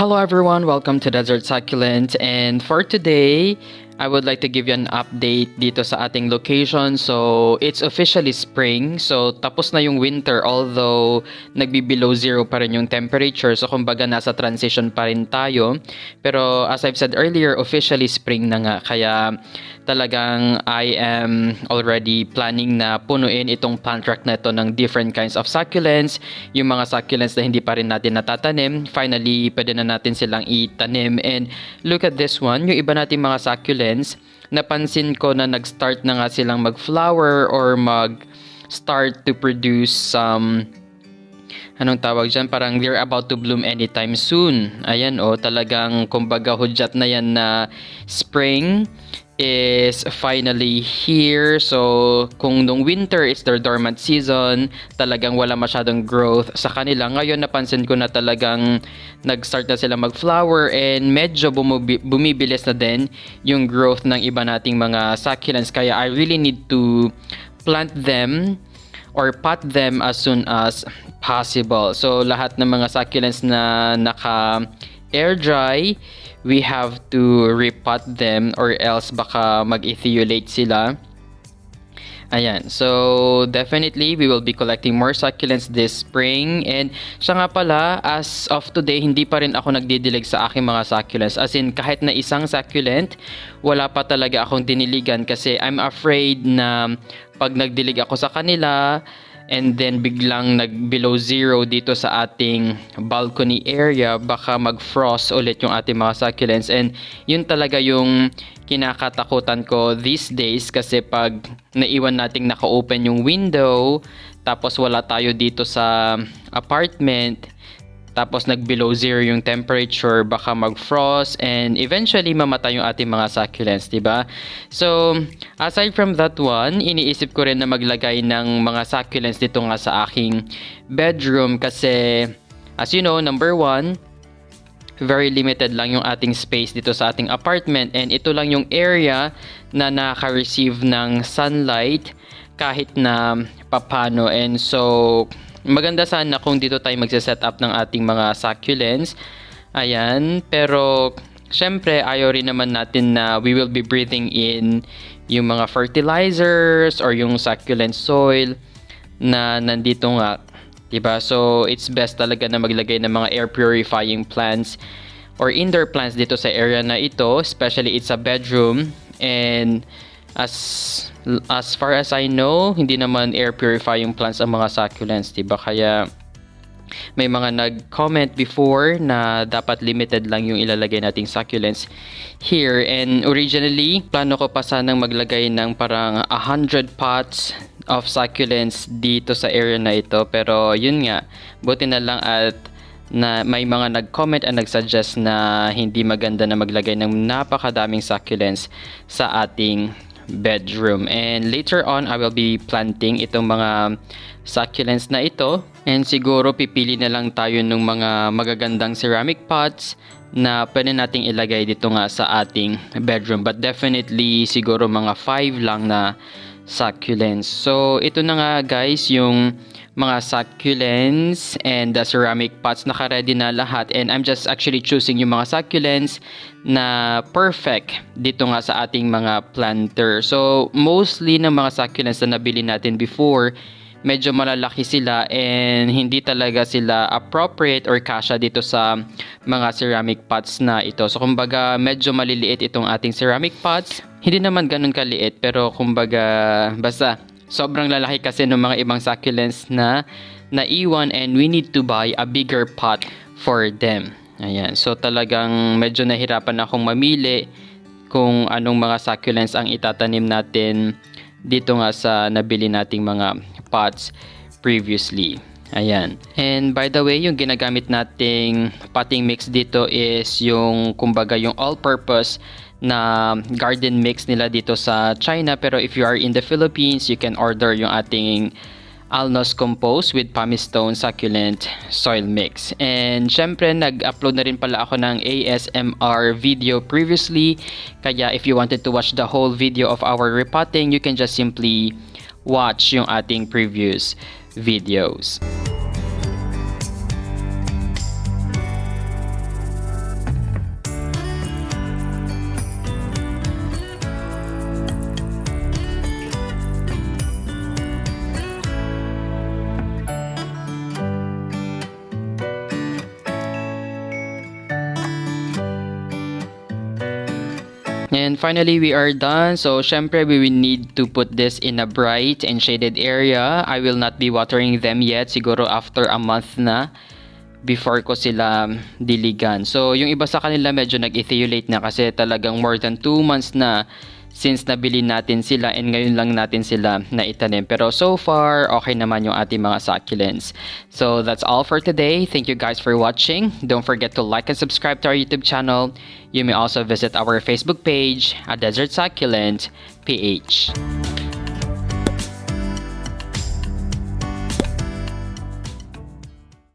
Hello everyone, welcome to Desert Succulent, and for today, I would like to give you an update dito sa ating location. So, it's officially spring. So, tapos na yung winter although nagbi-below zero pa rin yung temperature. So, kumbaga nasa transition pa rin tayo. Pero as I've said earlier, officially spring na nga. Kaya talagang I am already planning na punuin itong plant rack na ito ng different kinds of succulents. Yung mga succulents na hindi pa rin natin natatanim, finally, pwede na natin silang itanim. And look at this one, yung iba nating mga succulents, napansin ko na nag-start na nga silang mag-flower or mag-start to produce some anong tawag dyan, parang they're about to bloom anytime soon. Ayan talagang kumbaga hudyat na yan na spring is finally here. So, kung nung winter is their dormant season, talagang wala masyadong growth sa kanila. Ngayon, napansin ko na talagang nag-start na sila mag-flower and medyo bumibilis na din yung growth ng iba nating mga succulents. Kaya I really need to plant them or pot them as soon as possible. So, lahat ng mga succulents na naka-air dry, we have to repot them or else baka mag-ethiolate sila. Ayan. So, definitely, we will be collecting more succulents this spring. And siya nga pala, as of today, hindi pa rin ako nagdidilig sa aking mga succulents. As in, kahit na isang succulent, wala pa talaga akong diniligan kasi I'm afraid na pag nagdilig ako sa kanila, and then biglang nag-below zero dito sa ating balcony area, baka mag-frost ulit yung ating mga succulents. And yun talaga yung kinakatakutan ko these days kasi pag naiwan nating naka-open yung window, tapos wala tayo dito sa apartment, tapos nag-below zero yung temperature, baka mag-frost and eventually mamatay yung ating mga succulents, diba? So, aside from that one, iniisip ko rin na maglagay ng mga succulents dito nga sa aking bedroom kasi, as you know, number one, very limited lang yung ating space dito sa ating apartment and ito lang yung area na nakaka-receive ng sunlight kahit na papano. And so, maganda sana kung dito tayo magse-set up ng ating mga succulents. Ayan. Pero, syempre, ayaw rin naman natin na we will be breathing in yung mga fertilizers or yung succulent soil na nandito nga. Diba? So, it's best talaga na maglagay ng mga air purifying plants or indoor plants dito sa area na ito. Especially, it's a bedroom. And as far as I know, hindi naman air purifying plants ang mga succulents, diba? Kaya may mga nag-comment before na dapat limited lang yung ilalagay nating succulents here. And originally, plano ko pa sanang maglagay ng parang 100 pots of succulents dito sa area na ito. Pero yun nga, buti na lang at na may mga nag-comment at nag-suggest na hindi maganda na maglagay ng napakadaming succulents sa ating bedroom. And later on, I will be planting itong mga succulents na ito. And siguro pipili na lang tayo ng mga magagandang ceramic pots na pwede nating ilagay dito nga sa ating bedroom. But definitely, siguro mga 5 lang na succulents. So, ito na nga guys, yung mga succulents and the ceramic pots, naka-ready na lahat. And I'm just actually choosing yung mga succulents na perfect dito nga sa ating mga planter. So, mostly ng mga succulents na nabili natin before, medyo malalaki sila and hindi talaga sila appropriate or kasya dito sa mga ceramic pots na ito. So, kumbaga, medyo maliliit itong ating ceramic pots. Hindi naman ganun kaliit, pero kumbaga, basta sobrang lalaki kasi ng mga ibang succulents na naiwan and we need to buy a bigger pot for them. Ayan. So, talagang medyo nahirapan akong mamili kung anong mga succulents ang itatanim natin dito nga sa nabili nating mga pots previously. Ayan. And by the way, yung ginagamit nating potting mix dito is yung kumbaga yung all-purpose na garden mix nila dito sa China. Pero if you are in the Philippines, you can order yung ating Alnos Compost with Pumice Stone Succulent Soil Mix. And syempre, nag-upload na rin pala ako ng ASMR video previously. Kaya if you wanted to watch the whole video of our repotting, you can just simply watch yung ating previous videos. And finally, we are done. So, syempre, we will need to put this in a bright and shaded area. I will not be watering them yet. Siguro after a month na before ko sila diligan. So, yung iba sa kanila medyo nag-ethiolate na kasi talagang more than 2 months na since nabili natin sila and ngayon lang natin sila naitanim. Pero so far, okay naman yung ating mga succulents. So that's all for today. Thank you guys for watching. Don't forget to like and subscribe to our YouTube channel. You may also visit our Facebook page, A Desert Succulent PH.